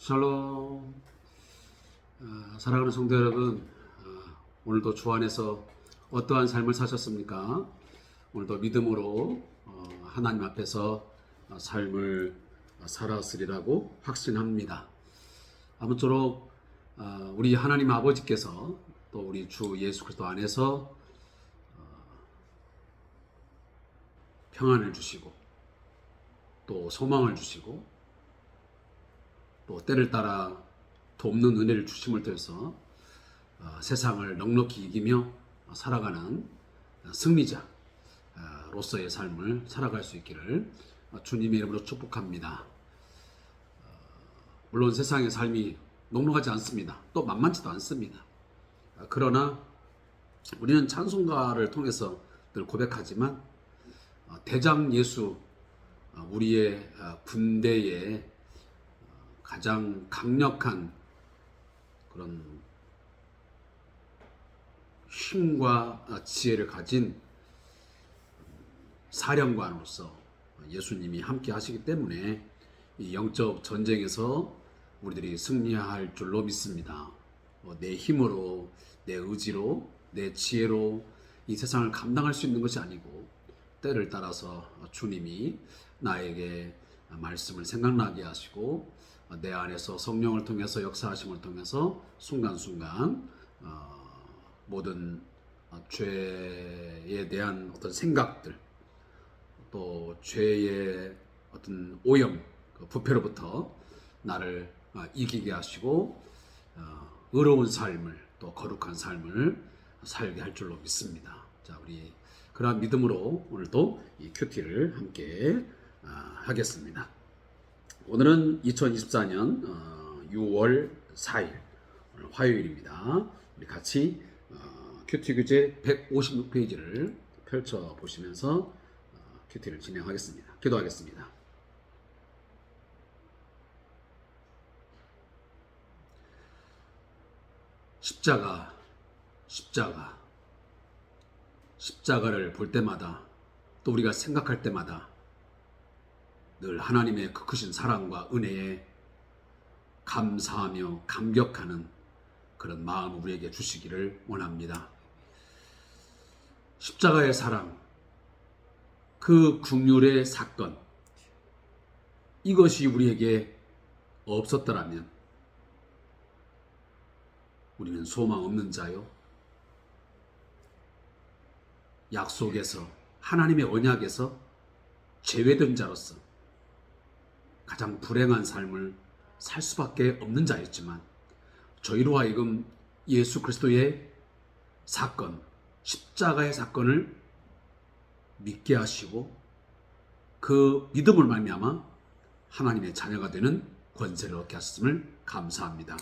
샬롬. 사랑하는 성도 여러분, 오늘도 주 안에서 어떠한 삶을 사셨습니까? 오늘도 믿음으로 하나님 앞에서 삶을 살았으리라고 확신합니다. 아무쪼록 우리 하나님 아버지께서 또 우리 주 예수 그리스도 안에서 평안을 주시고 또 소망을 주시고 또 때를 따라 돕는 은혜를 주심을 통해서 세상을 넉넉히 이기며 살아가는 승리자로서의 삶을 살아갈 수 있기를 주님의 이름으로 축복합니다. 물론 세상의 삶이 녹록하지 않습니다. 또 만만치도 않습니다. 그러나 우리는 찬송가를 통해서 늘 고백하지만 대장 예수, 우리의 군대의 가장 강력한 그런 힘과 지혜를 가진 사령관으로서 예수님이 함께 하시기 때문에 이 영적 전쟁에서 우리들이 승리할 줄로 믿습니다. 내 힘으로, 내 의지로, 내 지혜로 이 세상을 감당할 수 있는 것이 아니고 때를 따라서 주님이 나에게 말씀을 생각나게 하시고 내 안에서 성령을 통해서 역사하심을 통해서 순간순간 모든 죄에 대한 어떤 생각들, 또 죄의 어떤 오염, 부패로부터 나를 이기게 하시고 의로운 삶을, 또 거룩한 삶을 살게 할 줄로 믿습니다. 자, 우리 그러한 믿음으로 오늘도 이 큐티를 함께 하겠습니다. 오늘은 2024년 6월 4일 오늘 화요일입니다. 우리 같이 큐티 교재 156페이지를 펼쳐 보시면서 큐티를 진행하겠습니다. 기도하겠습니다. 십자가를 볼 때마다 또 우리가 생각할 때마다 늘 하나님의 그 크신 사랑과 은혜에 감사하며 감격하는 그런 마음을 우리에게 주시기를 원합니다. 십자가의 사랑, 그 긍휼의 사건, 이것이 우리에게 없었더라면 우리는 소망 없는 자요, 약속에서, 하나님의 언약에서 제외된 자로서 가장 불행한 삶을 살 수밖에 없는 자였지만 저희로 하여금 예수 그리스도의 사건, 십자가의 사건을 믿게 하시고 그 믿음을 말미암아 하나님의 자녀가 되는 권세를 얻게 하셨음을 감사합니다.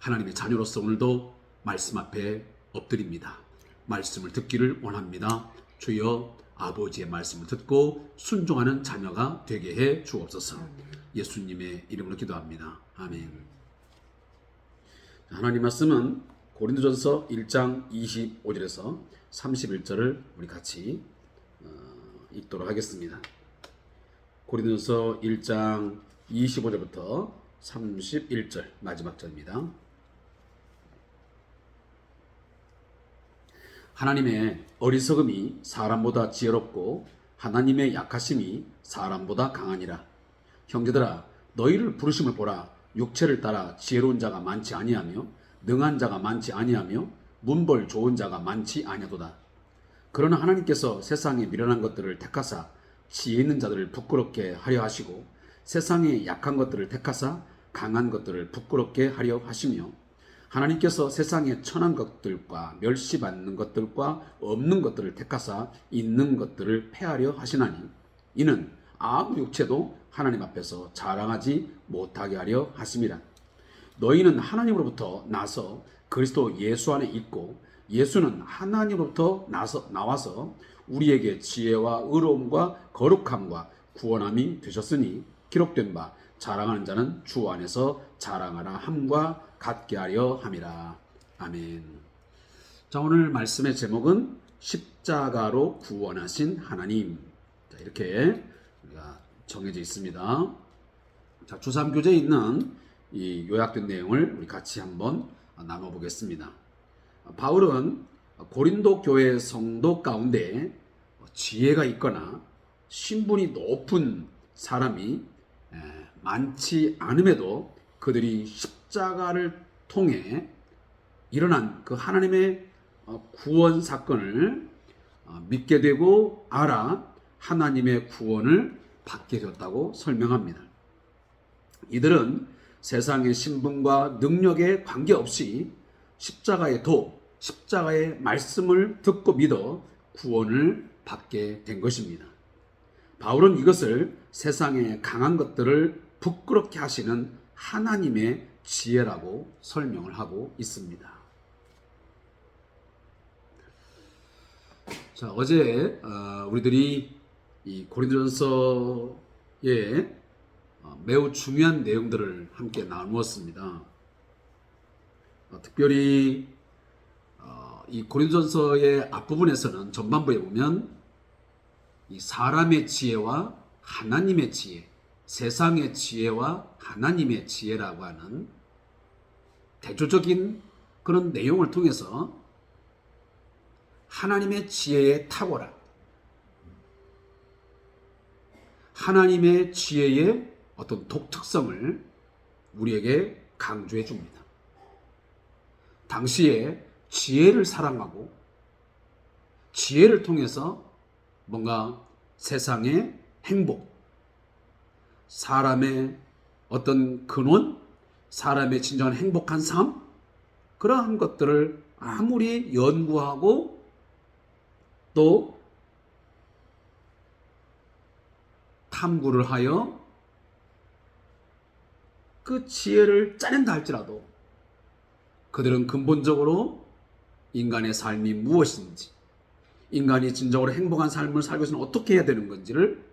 하나님의 자녀로서 오늘도 말씀 앞에 엎드립니다. 말씀을 듣기를 원합니다. 주여, 아버지의 말씀을 듣고 순종하는 자녀가 되게 해 주옵소서. 예수님의 이름으로 기도합니다. 아멘. 하나님 말씀은 고린도전서 1장 25절에서 31절을 우리 같이 읽도록 하겠습니다. 고린도전서 1장 25절부터 31절 마지막 절입니다. 하나님의 어리석음이 사람보다 지혜롭고 하나님의 약하심이 사람보다 강하니라. 형제들아, 너희를 부르심을 보라. 육체를 따라 지혜로운 자가 많지 아니하며 능한 자가 많지 아니하며 문벌 좋은 자가 많지 아니하도다. 그러나 하나님께서 세상에 미련한 것들을 택하사 지혜 있는 자들을 부끄럽게 하려 하시고 세상에 약한 것들을 택하사 강한 것들을 부끄럽게 하려 하시며 하나님께서 세상에 천한 것들과 멸시받는 것들과 없는 것들을 택하사 있는 것들을 폐하려 하시나니 이는 아무 육체도 하나님 앞에서 자랑하지 못하게 하려 하심이라. 너희는 하나님으로부터 나서 그리스도 예수 안에 있고 예수는 하나님으로부터 나와서 우리에게 지혜와 의로움과 거룩함과 구원함이 되셨으니 기록된 바 자랑하는 자는 주 안에서 자랑하라 함과 같게 하려 함이라. 아멘. 자, 오늘 말씀의 제목은 십자가로 구원하신 하나님. 자, 이렇게 우리가 정해져 있습니다. 자, 주3교재에 있는 이 요약된 내용을 우리 같이 한번 나눠보겠습니다. 바울은 고린도 교회 성도 가운데 지혜가 있거나 신분이 높은 사람이 많지 않음에도 그들이 십자가를 통해 일어난 그 하나님의 구원 사건을 믿게 되고 알아 하나님의 구원을 받게 되었다고 설명합니다. 이들은 세상의 신분과 능력에 관계없이 십자가의 도, 십자가의 말씀을 듣고 믿어 구원을 받게 된 것입니다. 바울은 이것을 세상의 강한 것들을 부끄럽게 하시는 하나님의 지혜라고 설명을 하고 있습니다. 자, 어제 우리들이 이 고린도전서의 매우 중요한 내용들을 함께 나누었습니다. 특별히 이 고린도전서의 앞부분에서는 전반부에 보면 이 사람의 지혜와 하나님의 지혜, 세상의 지혜와 하나님의 지혜라고 하는 대조적인 그런 내용을 통해서 하나님의 지혜의 탁월함, 하나님의 지혜의 어떤 독특성을 우리에게 강조해 줍니다. 당시에 지혜를 사랑하고 지혜를 통해서 뭔가 세상의 행복, 사람의 어떤 근원, 사람의 진정한 행복한 삶, 그러한 것들을 아무리 연구하고 또 탐구를 하여 그 지혜를 짜낸다 할지라도 그들은 근본적으로 인간의 삶이 무엇인지, 인간이 진정으로 행복한 삶을 살기 위해서는 어떻게 해야 되는 건지를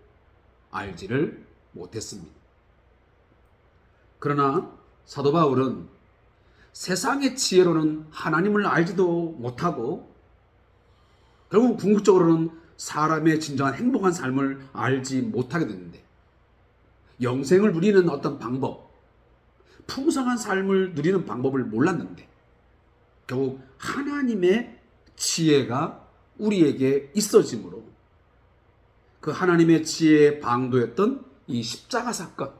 알지를 못했습니다. 그러나 사도 바울은 세상의 지혜로는 하나님을 알지도 못하고 결국 궁극적으로는 사람의 진정한 행복한 삶을 알지 못하게 되는데, 영생을 누리는 어떤 방법, 풍성한 삶을 누리는 방법을 몰랐는데 결국 하나님의 지혜가 우리에게 있어짐으로 그 하나님의 지혜의 방도였던 이 십자가 사건,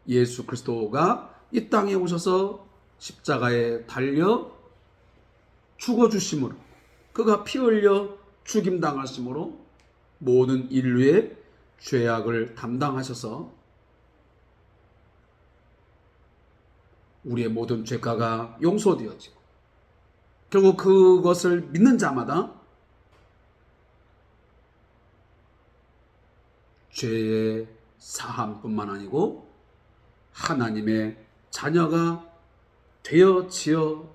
예수 그리스도가 이 땅에 오셔서 십자가에 달려 죽어주심으로, 그가 피 흘려 죽임당하심으로 모든 인류의 죄악을 담당하셔서 우리의 모든 죄가가 용서되어지고 결국 그것을 믿는 자마다 죄의 사함뿐만 아니고 하나님의 자녀가 되어지어서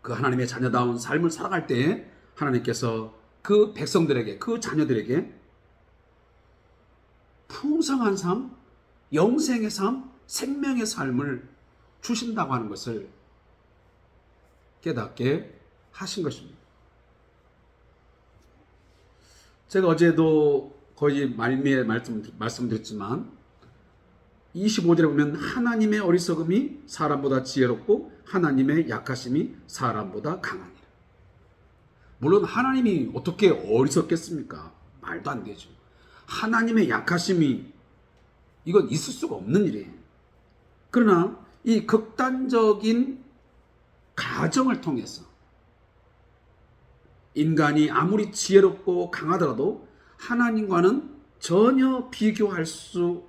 그 하나님의 자녀다운 삶을 살아갈 때에 하나님께서 그 백성들에게, 그 자녀들에게 풍성한 삶, 영생의 삶, 생명의 삶을 주신다고 하는 것을 깨닫게 하신 것입니다. 제가 어제도 거의 말미에 말씀드렸지만 25절에 보면 하나님의 어리석음이 사람보다 지혜롭고 하나님의 약하심이 사람보다 강하니라. 물론 하나님이 어떻게 어리석겠습니까? 말도 안 되죠. 하나님의 약하심이 이건 있을 수가 없는 일이에요. 그러나 이 극단적인 가정을 통해서 인간이 아무리 지혜롭고 강하더라도 하나님과는 전혀 비교할 수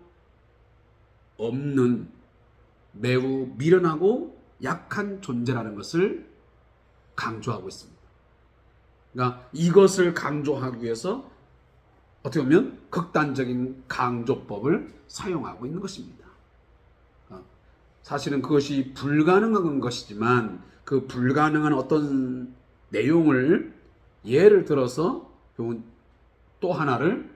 없는 매우 미련하고 약한 존재라는 것을 강조하고 있습니다. 그러니까 이것을 강조하기 위해서 어떻게 보면 극단적인 강조법을 사용하고 있는 것입니다. 사실은 그것이 불가능한 것이지만 그 불가능한 어떤 내용을 예를 들어서 또 하나를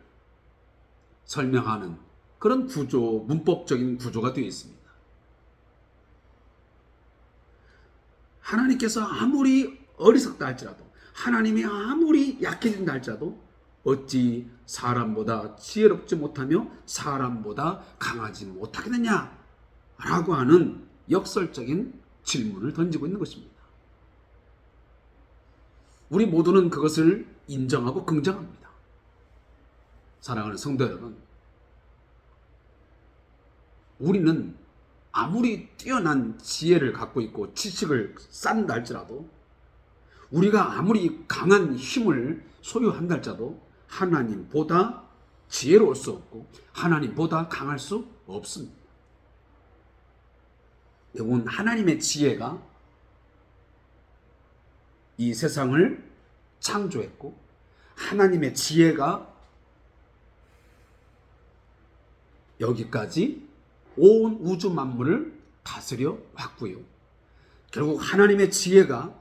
설명하는 그런 구조, 문법적인 구조가 되어 있습니다. 하나님께서 아무리 어리석다 할지라도, 하나님이 아무리 약해진다 할지라도 어찌 사람보다 지혜롭지 못하며 사람보다 강하지 못하겠느냐? 라고 하는 역설적인 질문을 던지고 있는 것입니다. 우리 모두는 그것을 인정하고 긍정합니다. 사랑하는 성도 여러분, 우리는 아무리 뛰어난 지혜를 갖고 있고 지식을 쌓는다 할지라도, 우리가 아무리 강한 힘을 소유한다 할지라도 하나님보다 지혜로울 수 없고 하나님보다 강할 수 없습니다. 영원 하나님의 지혜가 이 세상을 창조했고, 하나님의 지혜가 여기까지 온 우주 만물을 다스려 왔고요. 결국 하나님의 지혜가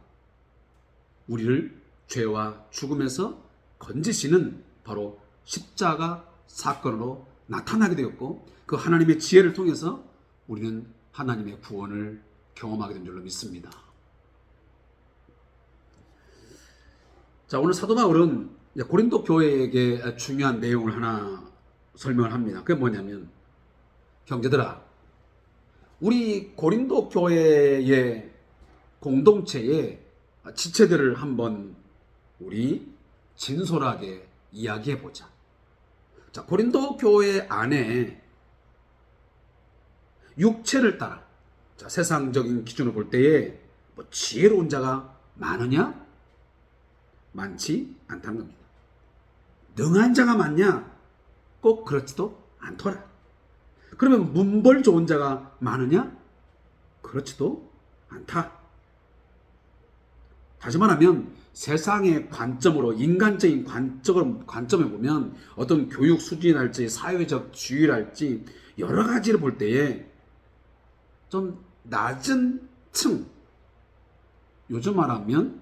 우리를 죄와 죽음에서 건지시는 바로 십자가 사건으로 나타나게 되었고, 그 하나님의 지혜를 통해서 우리는 하나님의 구원을 경험하게 된 줄로 믿습니다. 자, 오늘 사도 바울은 고린도 교회에게 중요한 내용을 하나 설명을 합니다. 그게 뭐냐면, 형제들아, 우리 고린도 교회의 공동체의 지체들을 한번 우리 진솔하게 이야기해 보자. 자, 고린도 교회 안에 육체를 따라, 자, 세상적인 기준으로 볼 때에 뭐 지혜로운 자가 많으냐? 많지 않다는 겁니다. 능한 자가 많냐? 꼭 그렇지도 않더라. 그러면 문벌 좋은 자가 많으냐? 그렇지도 않다. 다시 말하면 세상의 관점으로, 인간적인 관점에 보면 어떤 교육 수준이랄지 사회적 지위랄지 여러 가지를 볼 때에 좀 낮은 층, 요즘 말하면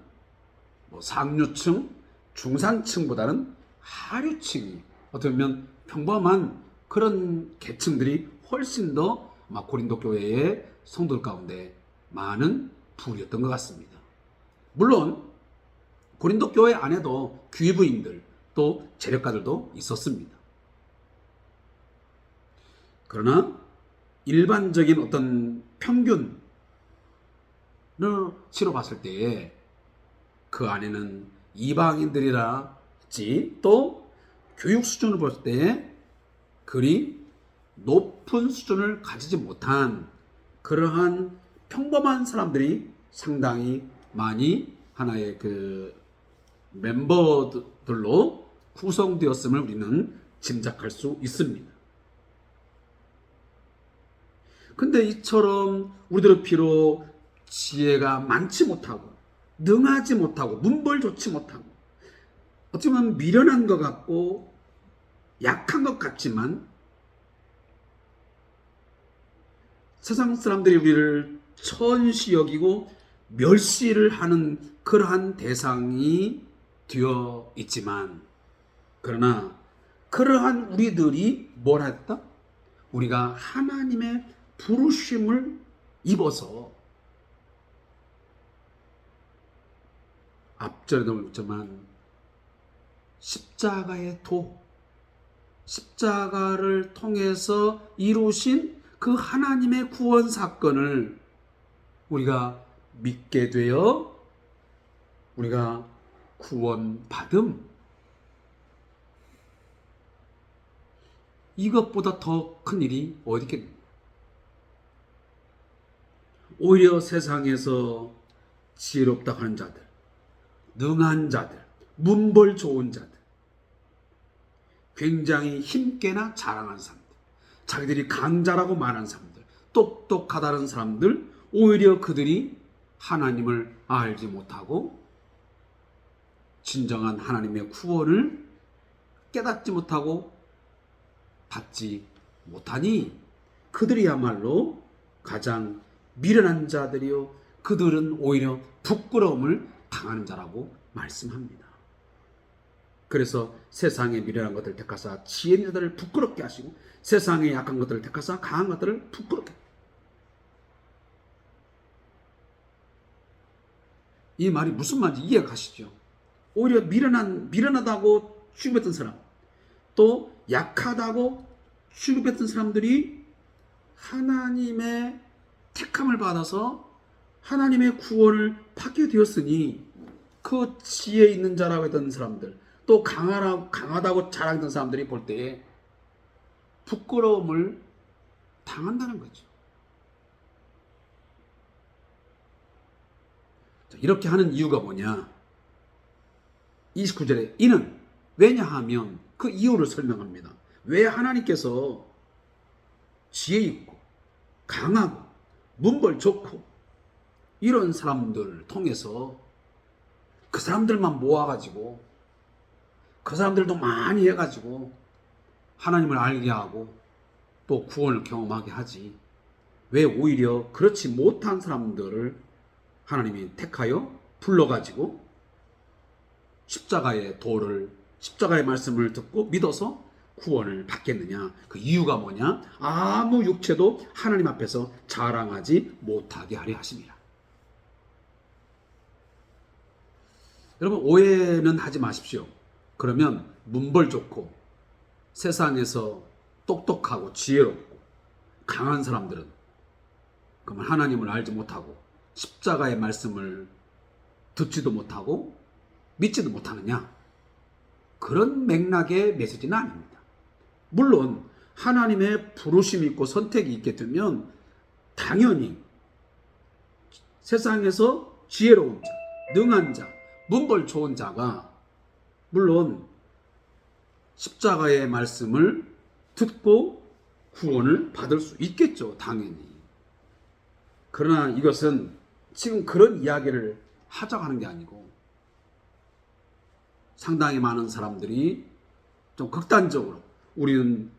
뭐 상류층, 중산층보다는 하류층이, 어떻게 보면 평범한 그런 계층들이 훨씬 더 고린도 교회의 성도들 가운데 많은 부류였던 것 같습니다. 물론 고린도 교회 안에도 귀부인들, 또 재력가들도 있었습니다. 그러나 일반적인 어떤 평균을 치러 봤을 때에 그 안에는 이방인들이랄지 또 교육 수준을 볼 때 그리 높은 수준을 가지지 못한 그러한 평범한 사람들이 상당히 많이 하나의 그 멤버들로 구성되었음을 우리는 짐작할 수 있습니다. 근데 이처럼 우리들의 비록 지혜가 많지 못하고 능하지 못하고 문벌 좋지 못하고 어쩌면 미련한 것 같고 약한 것 같지만, 세상 사람들이 우리를 천시 여기고 멸시를 하는 그러한 대상이 되어 있지만, 그러나 그러한 우리들이 뭘 했다? 우리가 하나님의 부르심을 입어서, 앞절에도 말했지만 십자가의 도, 십자가를 통해서 이루신 그 하나님의 구원 사건을 우리가 믿게 되어 우리가 구원받음, 이것보다 더 큰 일이 어디 있겠습니까? 오히려 세상에서 지혜롭다 하는 자들, 능한 자들, 문벌 좋은 자들, 굉장히 힘께나 자랑하는 사람들, 자기들이 강자라고 말하는 사람들, 똑똑하다는 사람들, 오히려 그들이 하나님을 알지 못하고 진정한 하나님의 구원을 깨닫지 못하고 받지 못하니 그들이야말로 가장 미련한 자들이요, 그들은 오히려 부끄러움을 당하는 자라고 말씀합니다. 그래서 세상의 미련한 것들을 택하사 지혜 있는 자들을 부끄럽게 하시고, 세상의 약한 것들을 택하사 강한 것들을 부끄럽게 하시고. 이 말이 무슨 말인지 이해가 가시죠? 오히려 미련하다고 취급했던 사람, 또 약하다고 취급했던 사람들이 하나님의 택함을 받아서 하나님의 구원을 받게 되었으니 그 지혜 있는 자라고 했던 사람들, 또 강하다고 자랑했던 사람들이 볼 때에 부끄러움을 당한다는 거죠. 이렇게 하는 이유가 뭐냐? 29절에 이는 왜냐하면 그 이유를 설명합니다. 왜 하나님께서 지혜 있고 강하고 문벌 좋고 이런 사람들을 통해서 그 사람들만 모아가지고 그 사람들도 많이 해가지고 하나님을 알게 하고 또 구원을 경험하게 하지, 왜 오히려 그렇지 못한 사람들을 하나님이 택하여 불러가지고 십자가의 도를, 십자가의 말씀을 듣고 믿어서 구원을 받겠느냐? 그 이유가 뭐냐? 아무 육체도 하나님 앞에서 자랑하지 못하게 하려 하심이라. 여러분, 오해는 하지 마십시오. 그러면 문벌 좋고 세상에서 똑똑하고 지혜롭고 강한 사람들은 그러면 하나님을 알지 못하고 십자가의 말씀을 듣지도 못하고 믿지도 못하느냐? 그런 맥락의 메시지는 아닙니다. 물론 하나님의 부르심이 있고 선택이 있게 되면 당연히 세상에서 지혜로운 자, 능한 자, 문벌 좋은 자가 물론 십자가의 말씀을 듣고 구원을 받을 수 있겠죠. 당연히. 그러나 이것은 지금 그런 이야기를 하자고 하는 게 아니고, 상당히 많은 사람들이 좀 극단적으로 우리는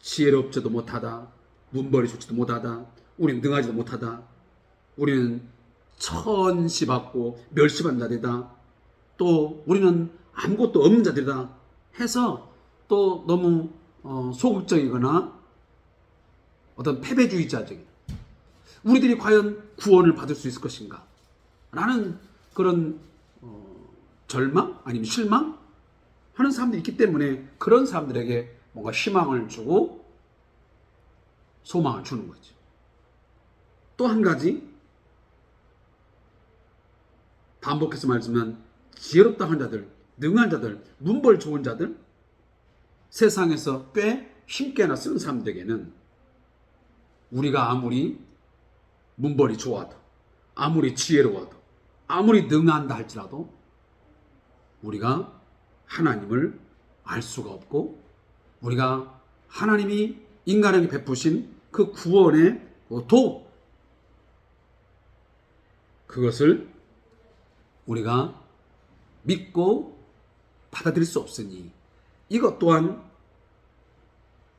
지혜롭지도 못하다, 문벌이 좋지도 못하다, 우리는 능하지도 못하다, 우리는 천시받고 멸시받는 자들이다, 또 우리는 아무것도 없는 자들이다 해서 또 너무 소극적이거나 어떤 패배주의자적인, 우리들이 과연 구원을 받을 수 있을 것인가 라는 그런 절망 아니면 실망 하는 사람들이 있기 때문에 그런 사람들에게 뭔가 희망을 주고 소망을 주는 거죠. 또 한 가지, 반복해서 말하지만 지혜롭다 한 자들, 능한 자들, 문벌 좋은 자들, 세상에서 꽤 힘께나 쓰는 사람들에게는 우리가 아무리 문벌이 좋아도, 아무리 지혜로워도, 아무리 능한다 할지라도 우리가 하나님을 알 수가 없고, 우리가 하나님이 인간에게 베푸신 그 구원의 도, 그것을 우리가 믿고 받아들일 수 없으니 이것 또한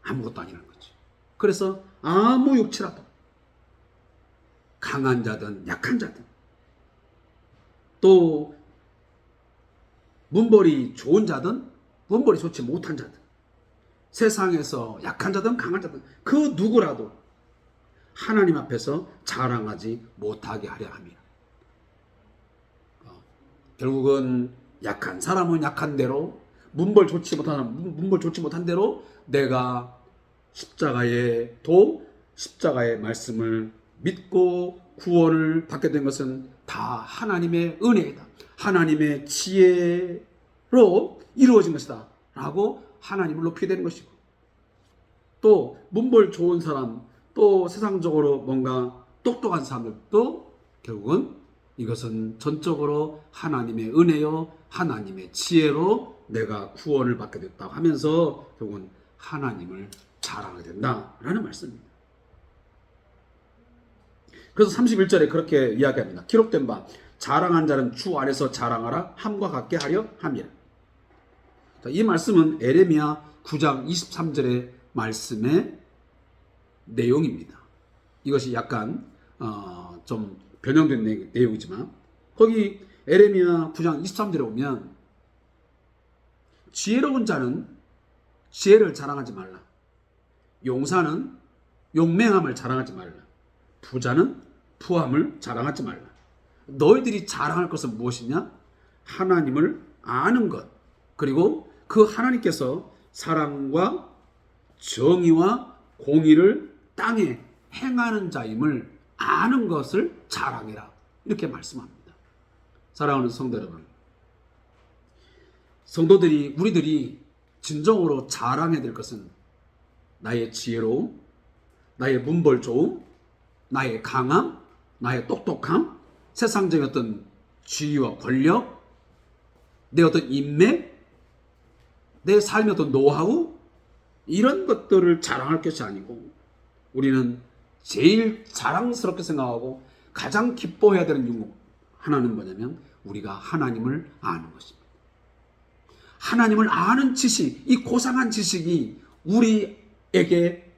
아무것도 아니라는 거죠. 그래서 아무 육체라도, 강한 자든 약한 자든, 또 문벌이 좋은 자든 문벌이 좋지 못한 자든, 세상에서 약한 자든 강한 자든 그 누구라도 하나님 앞에서 자랑하지 못하게 하려 합니다. 결국은 약한 사람은 약한 대로, 문벌 좋지 못한 대로 내가 십자가의 도, 십자가의 말씀을 믿고 구원을 받게 된 것은 다 하나님의 은혜이다, 하나님의 지혜로 이루어진 것이다 라고 하나님을 높이게 되는 것이고, 또 문벌 좋은 사람, 또 세상적으로 뭔가 똑똑한 사람들도 결국은 이것은 전적으로 하나님의 은혜요, 하나님의 지혜로 내가 구원을 받게 됐다고 하면서 결국은 하나님을 자랑하게 된다라는 말씀입니다. 그래서 31절에 그렇게 이야기합니다. 기록된 바 자랑한 자는 주 안에서 자랑하라 함과 같게 하려 함이라. 이 말씀은 에레미야 9장 23절의 말씀의 내용입니다. 이것이 약간 좀 변형된 내용이지만, 거기 에레미야 9장 23절에 보면 지혜로운 자는 지혜를 자랑하지 말라, 용사는 용맹함을 자랑하지 말라, 부자는 부함을 자랑하지 말라. 너희들이 자랑할 것은 무엇이냐? 하나님을 아는 것, 그리고 그 하나님께서 사랑과 정의와 공의를 땅에 행하는 자임을 아는 것을 자랑해라. 이렇게 말씀합니다. 사랑하는 성도 여러분, 성도들이, 우리들이 진정으로 자랑해야 될 것은 나의 지혜로움, 나의 문벌 좋음, 나의 강함, 나의 똑똑함, 세상적인 어떤 지위와 권력, 내 어떤 인맥, 내 삶의 어떤 노하우, 이런 것들을 자랑할 것이 아니고, 우리는 제일 자랑스럽게 생각하고 가장 기뻐해야 되는 이유 하나는 뭐냐면 우리가 하나님을 아는 것입니다. 하나님을 아는 지식, 이 고상한 지식이 우리에게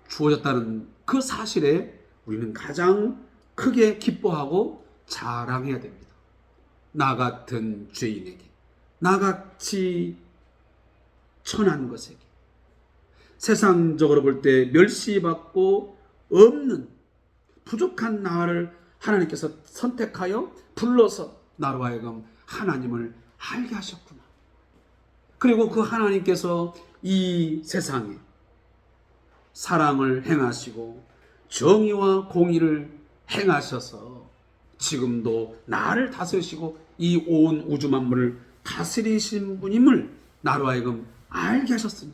주어졌다는 그 사실에 우리는 가장 크게 기뻐하고 자랑해야 됩니다. 나 같은 죄인에게, 나같이 천한 것에게, 세상적으로 볼 때 멸시받고 없는 부족한 나를 하나님께서 선택하여 불러서 나로 하여금 하나님을 알게 하셨구나. 그리고 그 하나님께서 이 세상에 사랑을 행하시고 정의와 공의를 행하셔서 지금도 나를 다스리시고 이 온 우주 만물을 다스리신 분임을 나로 하여금 알게 하셨으니,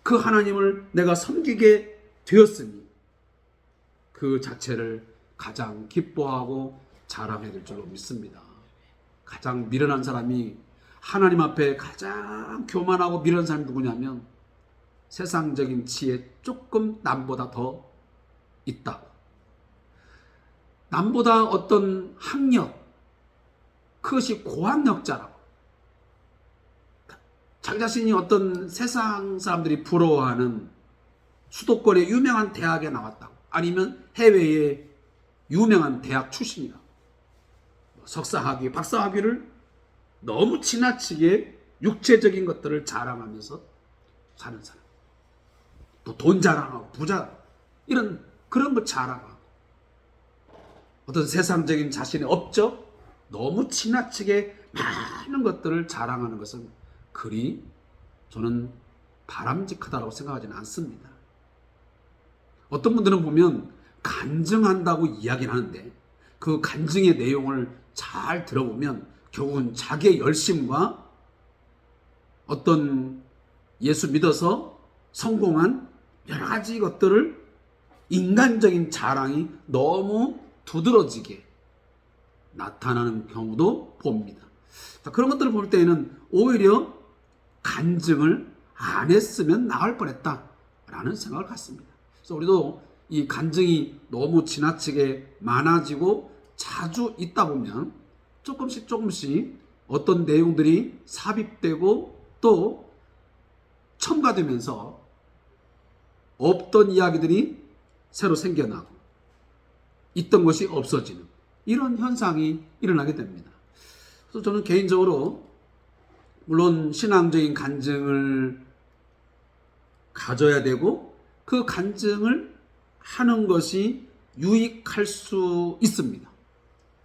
그 하나님을 내가 섬기게 되었으니 그 자체를 가장 기뻐하고 자랑해야 될 줄로 믿습니다. 가장 미련한 사람이, 하나님 앞에 가장 교만하고 미련한 사람이 누구냐면 세상적인 지혜 조금 남보다 더 있다고, 남보다 어떤 학력, 그것이 고학력자라고, 자기 자신이 어떤 세상 사람들이 부러워하는 수도권의 유명한 대학에 나왔다고, 아니면 해외의 유명한 대학 출신이라고, 석사학위, 박사학위를 너무 지나치게 육체적인 것들을 자랑하면서 사는 사람, 또 돈 자랑하고 부자, 이런 그런 거 자랑하고, 어떤 세상적인 자신의 업적, 너무 지나치게 많은 것들을 자랑하는 것은 그리 저는 바람직하다고 생각하지는 않습니다. 어떤 분들은 보면 간증한다고 이야기를 하는데 그 간증의 내용을 잘 들어보면 결국은 자기의 열심과 어떤 예수 믿어서 성공한 여러 가지 것들을, 인간적인 자랑이 너무 두드러지게 나타나는 경우도 봅니다. 그런 것들을 볼 때에는 오히려 간증을 안 했으면 나을 뻔했다라는 생각을 갖습니다. 그래서 우리도 이 간증이 너무 지나치게 많아지고 자주 있다 보면 조금씩 어떤 내용들이 삽입되고 또 첨가되면서 없던 이야기들이 새로 생겨나고 있던 것이 없어지는 이런 현상이 일어나게 됩니다. 그래서 저는 개인적으로 물론 신앙적인 간증을 가져야 되고 그 간증을 하는 것이 유익할 수 있습니다.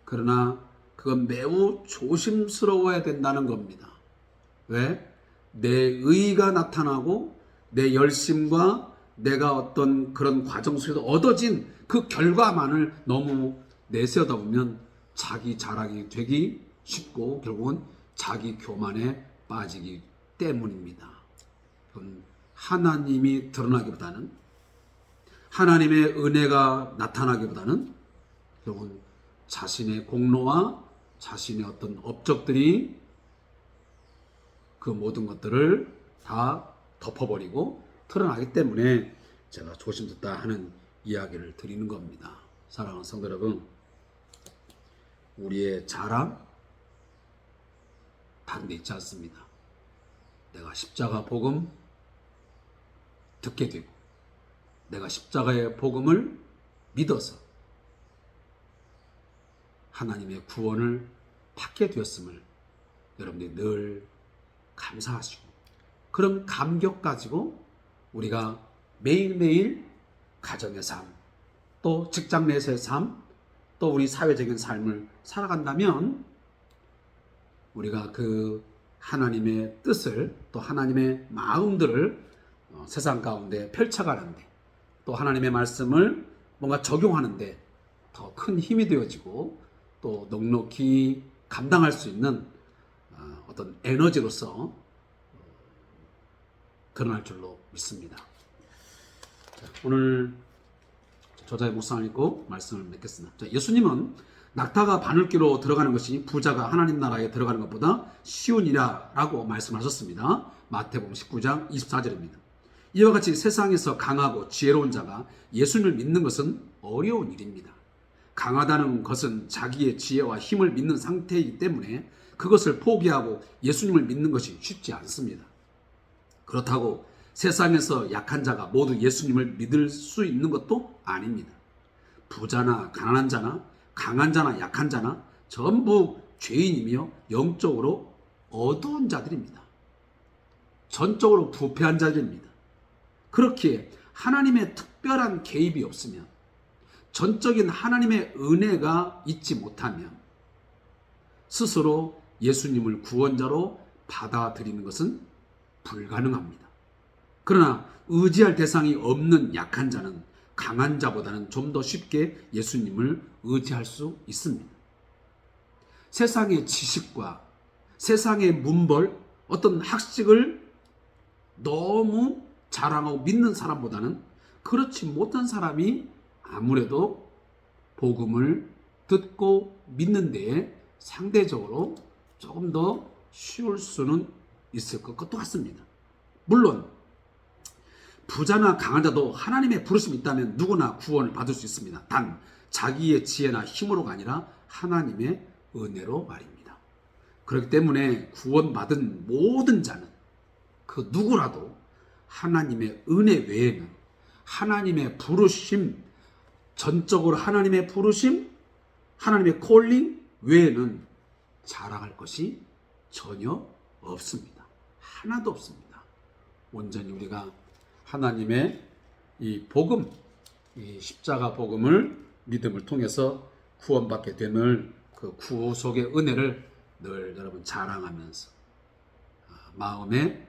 그러나 그건 매우 조심스러워야 된다는 겁니다. 왜? 내 의의가 나타나고 내 열심과 내가 어떤 그런 과정 속에서 얻어진 그 결과만을 너무 내세우다 보면 자기 자랑이 되기 쉽고 결국은 자기 교만에 빠지기 때문입니다. 그건 하나님이 드러나기보다는, 하나님의 은혜가 나타나기보다는 결국은 자신의 공로와 자신의 어떤 업적들이 그 모든 것들을 다 덮어버리고 드러나기 때문에 제가 조심스럽다 하는 이야기를 드리는 겁니다. 사랑하는 성도 여러분, 우리의 자랑 다른 데 있지 않습니다. 내가 십자가 복음 듣게 되고 내가 십자가의 복음을 믿어서 하나님의 구원을 받게 되었음을 여러분들이 늘 감사하시고, 그런 감격 가지고 우리가 매일매일 가정의 삶, 또 직장 내에서의 삶, 또 우리 사회적인 삶을 살아간다면 우리가 그 하나님의 뜻을 또 하나님의 마음들을 세상 가운데 펼쳐가는데 또 하나님의 말씀을 뭔가 적용하는데 더 큰 힘이 되어지고 또 넉넉히 감당할 수 있는 어떤 에너지로서 드러날 줄로 믿습니다. 오늘 저자의 묵상을 읽고 말씀을 맺겠습니다. 예수님은 낙타가 바늘귀로 들어가는 것이 부자가 하나님 나라에 들어가는 것보다 쉬운 일이라고 말씀하셨습니다. 마태복음 19장 24절입니다. 이와 같이 세상에서 강하고 지혜로운 자가 예수님을 믿는 것은 어려운 일입니다. 강하다는 것은 자기의 지혜와 힘을 믿는 상태이기 때문에 그것을 포기하고 예수님을 믿는 것이 쉽지 않습니다. 그렇다고 세상에서 약한 자가 모두 예수님을 믿을 수 있는 것도 아닙니다. 부자나 가난한 자나 강한 자나 약한 자나 전부 죄인이며 영적으로 어두운 자들입니다. 전적으로 부패한 자들입니다. 그렇기에 하나님의 특별한 개입이 없으면, 전적인 하나님의 은혜가 있지 못하면 스스로 예수님을 구원자로 받아들이는 것은 불가능합니다. 그러나 의지할 대상이 없는 약한 자는 강한 자보다는 좀 더 쉽게 예수님을 의지할 수 있습니다. 세상의 지식과 세상의 문벌, 어떤 학식을 너무 자랑하고 믿는 사람보다는 그렇지 못한 사람이 아무래도 복음을 듣고 믿는 데에 상대적으로 조금 더 쉬울 수는 있을 것 같습니다. 물론 부자나 강한 자도 하나님의 부르심이 있다면 누구나 구원을 받을 수 있습니다. 단 자기의 지혜나 힘으로가 아니라 하나님의 은혜로 말입니다. 그렇기 때문에 구원받은 모든 자는 그 누구라도 하나님의 은혜 외에는, 하나님의 부르심, 전적으로 하나님의 부르심, 하나님의 콜링 외에는 자랑할 것이 전혀 없습니다. 하나도 없습니다. 온전히 우리가 하나님의 이 복음, 이 십자가 복음을 믿음을 통해서 구원받게 됨을, 그 구속의 은혜를 늘 여러분 자랑하면서 마음의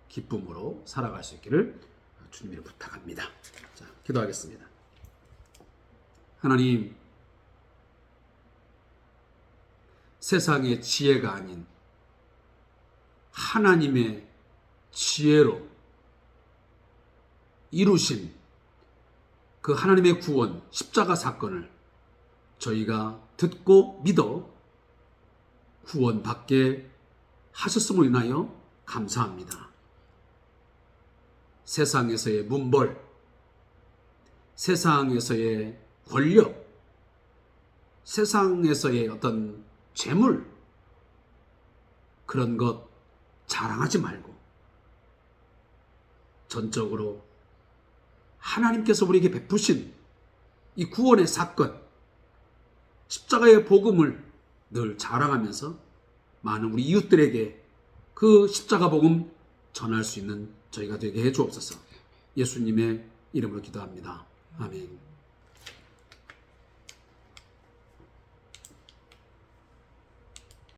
기쁨으로 살아갈 수 있기를 주님으로 부탁합니다. 자, 기도하겠습니다. 하나님, 세상의 지혜가 아닌 하나님의 지혜로 이루신 그 하나님의 구원, 십자가 사건을 저희가 듣고 믿어 구원받게 하셨음으로 인하여 감사합니다. 세상에서의 문벌, 세상에서의 권력, 세상에서의 어떤 재물, 그런 것 자랑하지 말고 전적으로 하나님께서 우리에게 베푸신 이 구원의 사건, 십자가의 복음을 늘 자랑하면서 많은 우리 이웃들에게 그 십자가 복음 전할 수 있는 저희가 되게 해 주옵소서. 예수님의 이름으로 기도합니다. 아멘.